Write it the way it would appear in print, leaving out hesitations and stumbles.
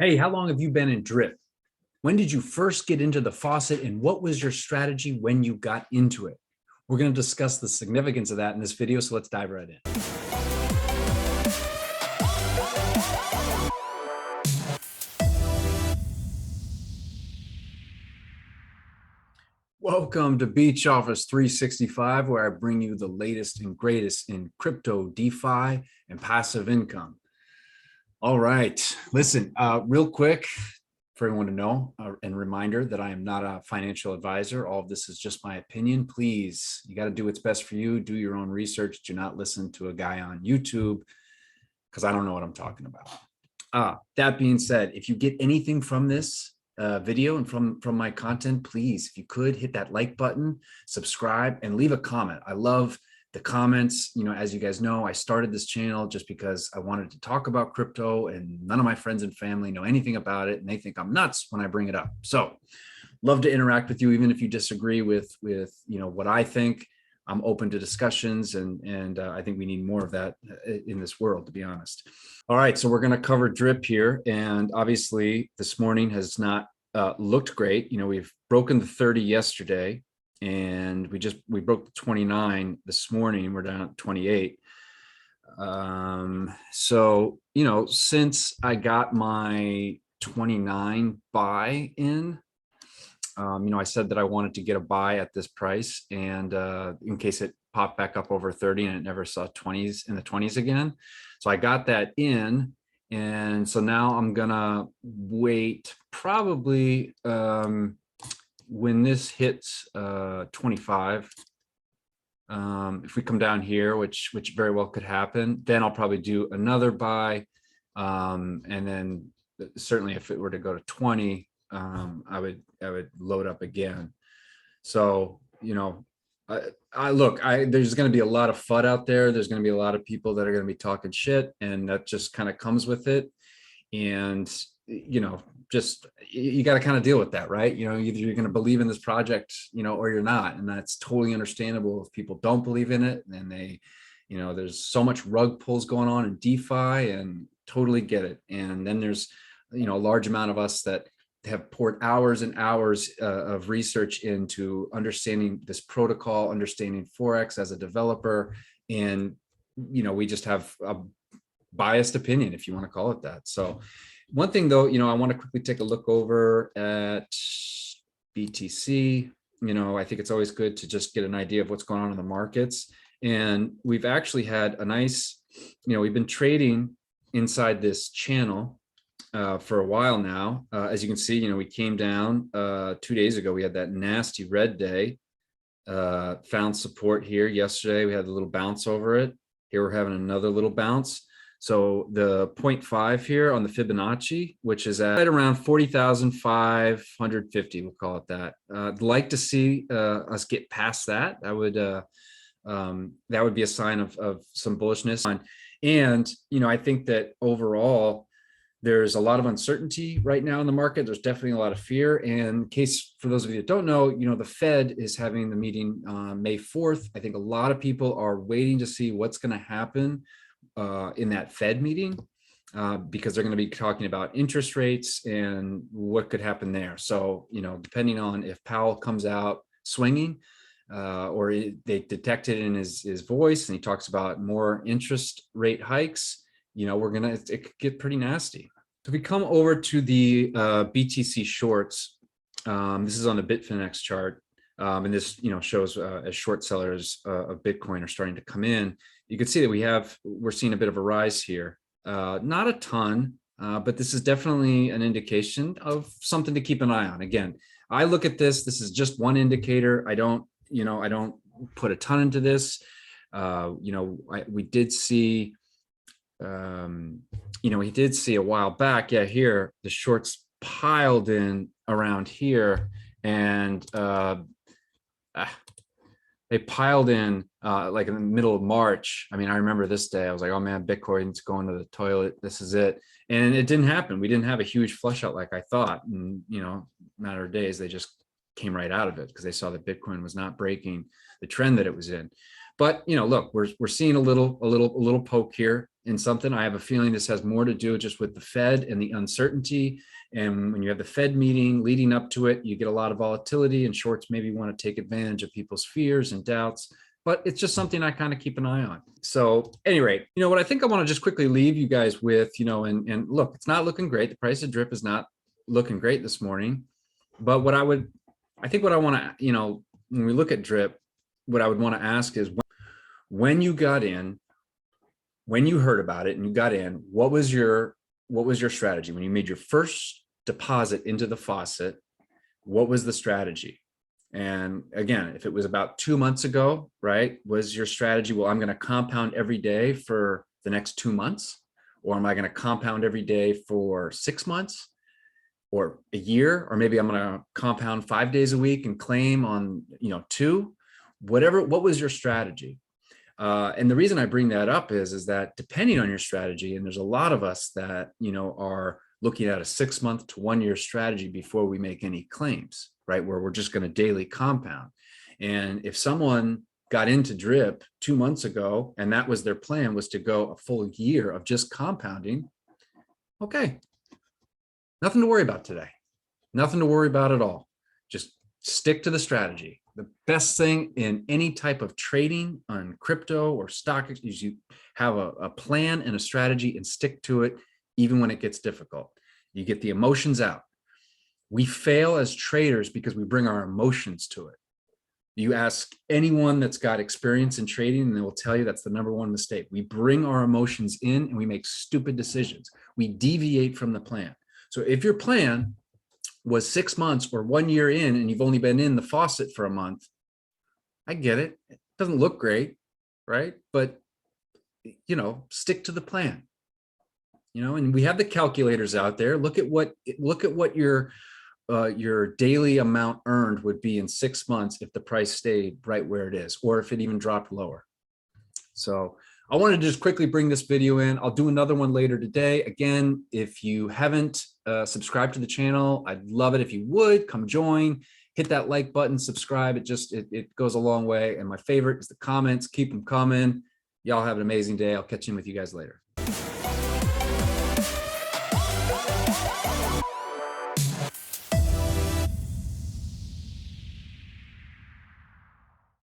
Hey, how long have you been in drip? When did you first get into the faucet and what was your strategy when you got into it? We're going to discuss the significance of that in this video, so let's dive right in. Welcome to Beach Office 365, where I bring you the latest and greatest in crypto, DeFi, and passive income. All right, listen, real quick for everyone to know and reminder that I am not a financial advisor. All of this is just my opinion. Please, you got to do what's best for you. Do your own research. Do not listen to a guy on YouTube because I don't know what I'm talking about. That being said, if you get anything from this video and from my content, please, if you could, hit that like button, subscribe, and leave a comment. I love the comments. You know, as you guys know, I started this channel just because I wanted to talk about crypto, and none of my friends and family know anything about it, and they think I'm nuts when I bring it up. So love to interact with you, even if you disagree with you know what I think. I'm open to discussions, and I think we need more of that in this world, to be honest. All right, so we're going to cover drip here, and obviously this morning has not looked great. You know, we've broken the 30 yesterday, and we broke the 29 this morning. We're down at 28. So, you know, since I got my 29 buy in, you know, I said that I wanted to get a buy at this price, and in case it popped back up over 30 and it never saw 20s in the 20s again. So I got that in, and so now I'm gonna wait probably when this hits 25. If we come down here, which very well could happen, then I'll probably do another buy, and then certainly if it were to go to 20, I would load up again. So, you know, there's going to be a lot of FUD out there. There's going to be a lot of people that are going to be talking shit, and that just kind of comes with it. And, you know, just, you got to kind of deal with that, right? You know, either you're going to believe in this project, you know, or you're not. And that's totally understandable if people don't believe in it. And they, you know, there's so much rug pulls going on in DeFi, and totally get it. And then there's, you know, a large amount of us that have poured hours and hours of research into understanding this protocol, understanding Forex as a developer. And, you know, we just have a biased opinion, if you want to call it that. So one thing though, you know, I want to quickly take a look over at BTC. You know, I think it's always good to just get an idea of what's going on in the markets. And we've actually had a nice, you know, we've been trading inside this channel for a while now. As you can see, you know, we came down 2 days ago. We had that nasty red day, found support here yesterday. We had a little bounce over it. Here we're having another little bounce. So the 0.5 here on the Fibonacci, which is at right around 40,550, we'll call it that. I'd like to see us get past that. That would be a sign of some bullishness. And, you know, I think that overall, there's a lot of uncertainty right now in the market. There's definitely a lot of fear. And in case, for those of you that don't know, you know, the Fed is having the meeting May 4th. I think a lot of people are waiting to see what's going to happen in that Fed meeting, because they're going to be talking about interest rates and what could happen there. So, you know, depending on if Powell comes out swinging, or they detect it in his voice and he talks about more interest rate hikes, you know, it could get pretty nasty. So if we come over to the BTC shorts, this is on the Bitfinex chart, and this, you know, shows as short sellers of Bitcoin are starting to come in. You can see that we're seeing a bit of a rise here. Not a ton, but this is definitely an indication of something to keep an eye on. Again, I look at this is just one indicator. I don't put a ton into this. You know, we did see, you know, we did see a while back, yeah, here the shorts piled in around here, and they piled in like in the middle of March. I mean, I remember this day. I was like, oh man, Bitcoin's going to the toilet. This is it. And it didn't happen. We didn't have a huge flush out like I thought. And, you know, matter of days, they just came right out of it because they saw that Bitcoin was not breaking the trend that it was in. But, you know, look, we're seeing a little poke here. in something. I have a feeling this has more to do just with the Fed and the uncertainty. And when you have the Fed meeting leading up to it, you get a lot of volatility, and shorts maybe want to take advantage of people's fears and doubts. But it's just something I kind of keep an eye on. So at any rate, what I think I want to just quickly leave you guys with, and look, it's not looking great. The price of drip is not looking great this morning. But what I want to, when we look at drip, what I would want to ask is, when you got in, when you heard about it and you got in, what was your strategy? When you made your first deposit into the Faucet, what was the strategy? And again, if it was about 2 months ago, right, was your strategy, well, I'm going to compound every day for the next 2 months? Or am I going to compound every day for 6 months or a year? Or maybe I'm going to compound 5 days a week and claim on, 2, whatever. What was your strategy? And the reason I bring that up is that depending on your strategy, and there's a lot of us that, are looking at a 6 month to 1 year strategy before we make any claims, right? Where we're just going to daily compound. And if someone got into drip 2 months ago, and that was their plan, was to go a full year of just compounding, okay, nothing to worry about today. Nothing to worry about at all. Just stick to the strategy. The best thing in any type of trading on crypto or stock is you have a plan and a strategy and stick to it, even when it gets difficult. You get the emotions out. We fail as traders because we bring our emotions to it. You ask anyone that's got experience in trading, and they will tell you that's the #1 mistake. We bring our emotions in and we make stupid decisions. We deviate from the plan. So if your plan was 6 months or 1 year in, and you've only been in the Faucet for a month, I get it. It doesn't look great, right? But, stick to the plan. And we have the calculators out there. Look at what your daily amount earned would be in 6 months if the price stayed right where it is, or if it even dropped lower. So I wanted to just quickly bring this video in. I'll do another one later today. Again, if you haven't subscribed to the channel, I'd love it if you would come join, hit that like button, subscribe. It goes a long way. And my favorite is the comments. Keep them coming. Y'all have an amazing day. I'll catch in with you guys later.